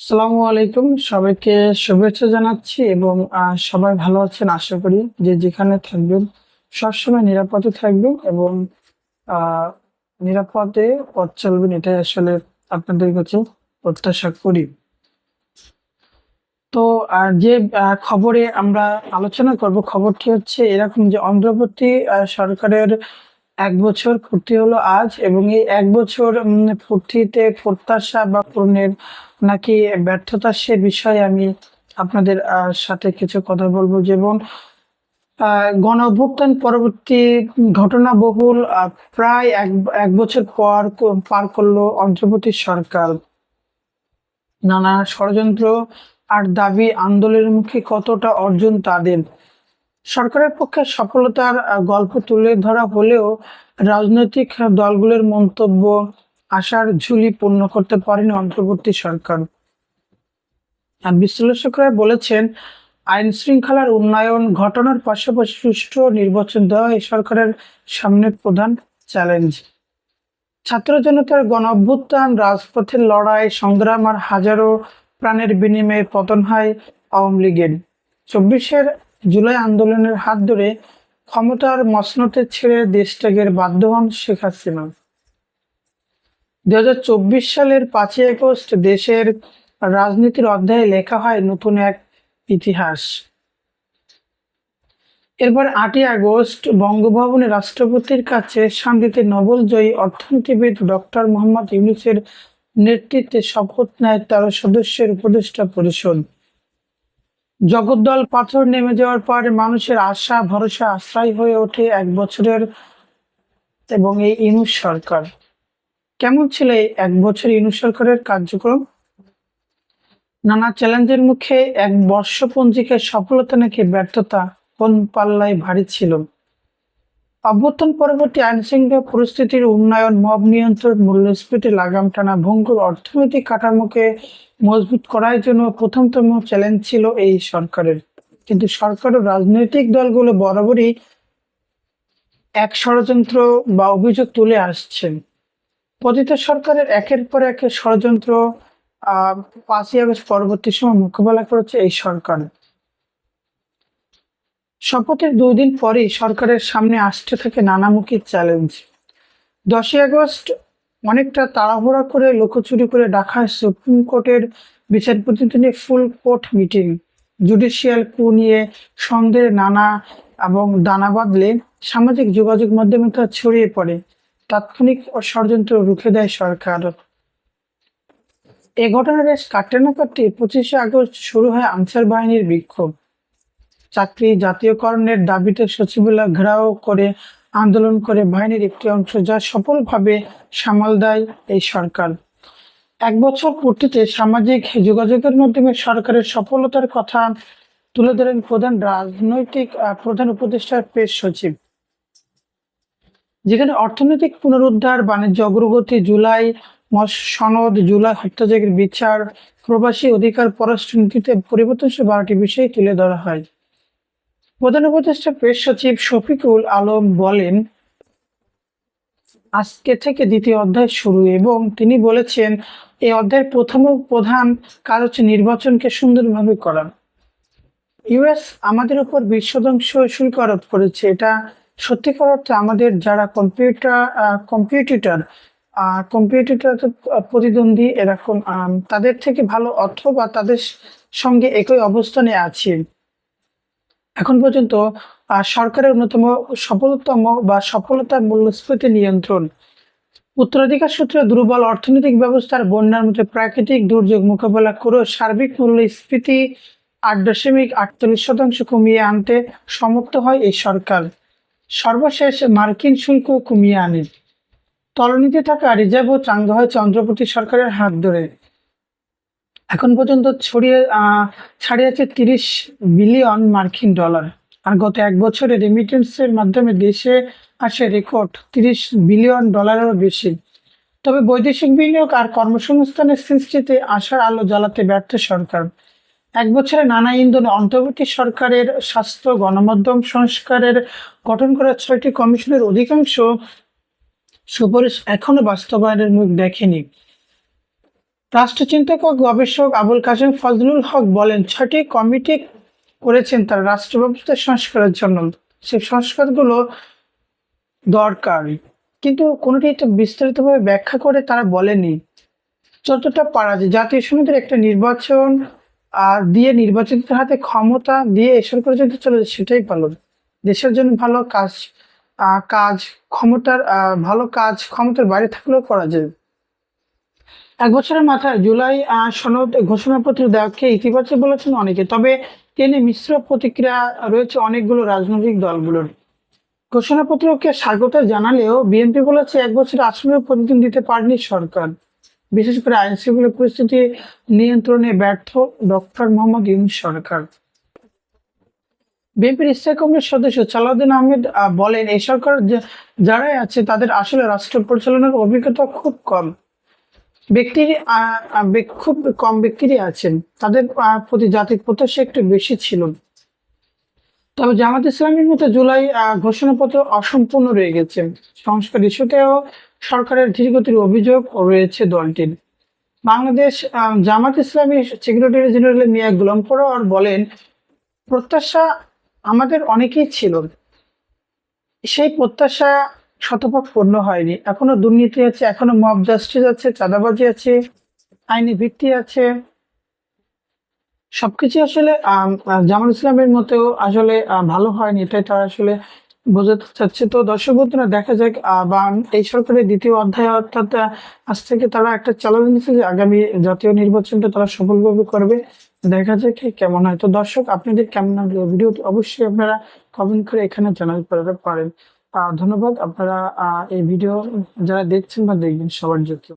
আসসালামু আলাইকুম, সবাইকে শুভেচ্ছা জানাচ্ছি এবং সবাই ভালো আছেন আশা করি। যে যেখানে থাকবেন সবসময় নিরাপদে থাকবেন এবং আহ নিরাপদে পথ চলবেন, এটাই আসলে আপনাদের কাছে প্রত্যাশা করি। তো যে খবরে আমরা আলোচনা করব, খবরটি হচ্ছে এরকম যে অন্তর্বর্তী সরকারের ১ বছর পূর্তি হলো আজ, এবং এই ১ বছর পূর্তিতে প্রত্যাশা বা পূরণের নাকি ব্যর্থতা, সে বিষয়ে আমি আপনাদের সাথে কিছু কথা বলবো। যেমন গণ অভ্যুত্থান পরবর্তী ঘটনাবহুল প্রায় এক বছর পার করলো অন্তর্বর্তী সরকার। নানা ষড়যন্ত্র আর দাবি আন্দোলনের মুখে কতটা অর্জন তাদের। সরকারের পক্ষে সফলতার গল্প তুলে ধরা হলেও রাজনৈতিক দলগুলোর মন্তব্য আশার ঝুলি পূর্ণ করতে পারেনি অন্তর্বর্তী সরকার। আর বিশ্লেষকরা বলেছেন, আইন শৃঙ্খলার উন্নয়ন ঘটনার পাশাপাশি সুষ্ঠু নির্বাচন দেওয়া এই সরকারের সামনের প্রধান চ্যালেঞ্জ। ছাত্র জনতার গণ অভ্যুত্থান, রাজপথের লড়াই সংগ্রাম আর হাজারো প্রাণের বিনিময়ে পতন হয় আওয়ামী লীগের। ২৪ জুলাই আন্দোলনের হাত ধরে ক্ষমতার মসনদে ছেড়ে দেশ ত্যাগের বাধ্য হন শেখ হাসিনা। ২০২৪ সালের ৫ই আগস্ট দেশের রাজনীতির অধ্যায়ে লেখা হয় নতুন এক ইতিহাস। এরপর ৮ই আগস্ট বঙ্গভবনে রাষ্ট্রপতির কাছে শান্তিতে নোবেলজয়ী অর্থনীতিবিদ ডক্টর মোহাম্মদ ইউনূসের নেতৃত্বে শপথ নেয় ১৩ সদস্যের উপদেষ্টা পরিষদ। জগদ্দল পাথর নেমে যাওয়ার পর মানুষের আশা ভরসা আশ্রয় হয়ে ওঠে ১ বছরের এবং এই ইউনূস সরকার। কেমন ছিল এই ১ বছর ইউনূস সরকারের কার্যক্রম? নানা চ্যালেঞ্জের মুখে এক বর্ষপঞ্জিকায় সফলতা নাকি ব্যর্থতা, কোন পাল্লায় ভারী ছিল? অভ্যুত্থান পরবর্তী আইনশৃঙ্খলা পরিস্থিতির উন্নয়ন, মব নিয়ন্ত্রণ, মূল্যস্ফীতি লাগাম টানা, ভঙ্গুর অর্থনৈতিক কাঠামোকে মজবুত করার জন্য প্রথমতম চ্যালেঞ্জ ছিল এই সরকারের। কিন্তু সরকার ও রাজনৈতিক দলগুলো বরাবরই এক ষড়যন্ত্র বা অভিযোগ তুলে আসছেন। পতিত সরকারের একের পর এক ষড়যন্ত্র ৫ই আগস্ট পরবর্তী সময় মোকাবেলা করেছে এই সরকার। শপথের ২ দিন পরেই সরকারের সামনে আসতে থাকে নানামুখী চ্যালেঞ্জ। ১০ই আগস্ট অনেকটা তাড়াহুড়া করে লুকোচুরি করে ডাকা হয় সুপ্রিম কোর্টের বিচারপতিদের নিয়ে ফুল কোর্ট মিটিং। জুডিশিয়াল কু নিয়ে সন্দেহের নানা এবং দানা বাঁধলে সামাজিক যোগাযোগ মাধ্যমে তা ছড়িয়ে পড়ে। তাৎক্ষণিক ষড়যন্ত্র রুখে দেয় সরকার। এ ঘটনার রেশ কাটতে না কাটতে ২৫শে আগস্ট শুরু হয় আনসার বাহিনীর বিক্ষোভ। চাকরি জাতীয়করণের দাবিতে সচিবালয় ঘেরাও করে আন্দোলন করে বাহিনীর একটি অংশ, যা সফলভাবে সামাল দেয় এই সরকার। ১ বছর পূর্তিতে সামাজিক যোগাযোগের মাধ্যমে সরকারের সফলতার কথা তুলে ধরেন প্রধান উপদেষ্টা প্রেস সচিব। যেখানে অর্থনৈতিক পুনরুদ্ধার, বাণিজ্য অগ্রগতি, জুলাই সনদ, জুলাই হত্যাযজ্ঞের বিচার, প্রবাসী অধিকার, পররাষ্ট্রনীতিতে পরিবর্তনশীল ১২টি বিষয় তুলে ধরা হয়। প্রধান উপদেষ্টা প্রেস সচিব শফিকুল আলম বলেন, আজকে থেকে দ্বিতীয় অধ্যায় শুরু, এবং তিনি বলেছেন এই অধ্যায়ের প্রথম প্রধান কাজ হচ্ছে নির্বাচনকে সুন্দরভাবে করা। ইউএস আমাদের উপর ২০% শুল্ক আরোপ করেছে। এটা সত্যিকার অর্থে আমাদের যারা কম্পিটিটর প্রতিদ্বন্দ্বী এরকম তাদের থেকে ভালো, অথবা তাদের সঙ্গে একই অবস্থানে আছে। এখন পর্যন্ত সরকারের অন্যতম সফলতার মূল্যস্ফীতি নিয়ন্ত্রণ। উত্তরাধিকার সূত্রে দুর্বল অর্থনৈতিক ব্যবস্থার বন্যার মধ্যে প্রাকৃতিক দুর্যোগ মোকাবেলা করেও সার্বিক মূল্যস্ফীতি ৮.৪৮% কমিয়ে আনতে সমর্থ হয় এই সরকার। সর্বশেষ মার্কিন শুল্ক কমিয়ে আনে। তলনিতে থাকা রিজার্ভও চাঙ্গা হয়েছে অন্তর্বর্তী সরকারের হাত ধরে। এখন পর্যন্ত ছাড়িয়েছে ৩০ বিলিয়ন মার্কিন ডলার। আর গত ১ বছরে রেমিটেন্সের মাধ্যমে দেশে আসে রেকর্ড ৩০ বিলিয়ন ডলারেরও বেশি। তবে বৈদেশিক বিনিয়োগ আর কর্মসংস্থানের সৃষ্টিতে আশার আলো জ্বালাতে ব্যর্থ সরকার। ১ বছরে নানা ইন্ধনে অন্তর্বর্তী সরকারের স্বাস্থ্য, গণমাধ্যম সংস্কারের গঠন করা ৬টি কমিশনের অধিকাংশ সুপারিশ এখনো বাস্তবায়নের মুখ দেখেনি। রাষ্ট্রচিন্তক ও গবেষক আবুল কাশেম ফজলুল হক বলেন, 6টি কমিটি করেছেন তারা রাষ্ট্র ব্যবস্থা সংস্কারের জন্য। সেই সংস্কারগুলো দরকার, কিন্তু কোনোটি এটা বিস্তারিতভাবে ব্যাখ্যা করে তারা বলেনি। যতটা পারা যায় জাতীয় সমিতির একটা নির্বাচন দিয়ে নির্বাচিতদের হাতে ক্ষমতা দিয়ে এ সরকার যদি চলে যায় সেটাই ভালো। দেশের জন্য ভালো কাজ, ভালো কাজ ক্ষমতার বাইরে থাকলেও করা যায়। 1 বছরের মাথায় জুলাই সনদ ঘোষণাপত্র দেওয়াকে ইতিবাচক বলেছেন অনেকে, তবে এ নিয়ে মিশ্র প্রতিক্রিয়া রয়েছে অনেকগুলো রাজনৈতিক দলগুলোর। ঘোষণাপত্রকে স্বাগত জানালেও বিএনপি বলেছে 1 বছরে আসলে প্রতিদিন দিতে পারেনি সরকার, বিশেষ করে আইন শৃঙ্খলা পরিস্থিতি নিয়ন্ত্রণে ব্যর্থ ডক্টর মোহাম্মদ ইউনূস সরকার। বিএনপির স্থায়ী কমিটির সদস্য সালাউদ্দিন আহমেদ বলেন, এই সরকার যারাই আছে তাদের আসলে রাষ্ট্র পরিচালনার অভিজ্ঞতা খুব কম ব্যক্তিরই আছেন, তাদের প্রতি জাতির প্রত্যাশা একটু বেশি ছিল। তবে জামাত ইসলামের মতো জুলাই ঘোষণাপত্র অসম্পূর্ণ রয়ে গেছে। সংস্কার ইস্যুতেও সরকারের ধীরগতির অভিযোগ রয়েছে দলটির। বাংলাদেশ জামাত ইসলামী সেক্রেটারি জেনারেল মিয়া গোলাম পরোয়ার বলেন, প্রত্যাশা আমাদের অনেকেই ছিল, সেই প্রত্যাশা শতভাগ পূর্ণ হয়নি। এখনো দুর্নীতি আছে, এখনো মব জাস্টিস আছে, চাঁদাবাজি আছে, আইনি ভিত্তি আছে, সবকিছু আসলে জামাত ইসলামের মতো আসলে ভালো হয়নি, এটাই তারা আসলে বোঝাতে চাচ্ছে। তো দর্শক বন্ধুরা, দেখা যাক বা এই সরকারের দ্বিতীয় অধ্যায় অর্থাৎ আজ থেকে তারা একটা চ্যালেঞ্জ নিচ্ছে যে আগামী জাতীয় নির্বাচনটা তারা সফলভাবে করবে। দেখা যাক কেমন হয়। তো দর্শক, আপনাদের কেমন লাগলো ভিডিওটি অবশ্যই আপনারা কমেন্ট করে এখানে জানাতে পারেন। ধন্যবাদ। আপনারা এই ভিডিও যারা দেখছেন বা দেখবেন সবার জন্য।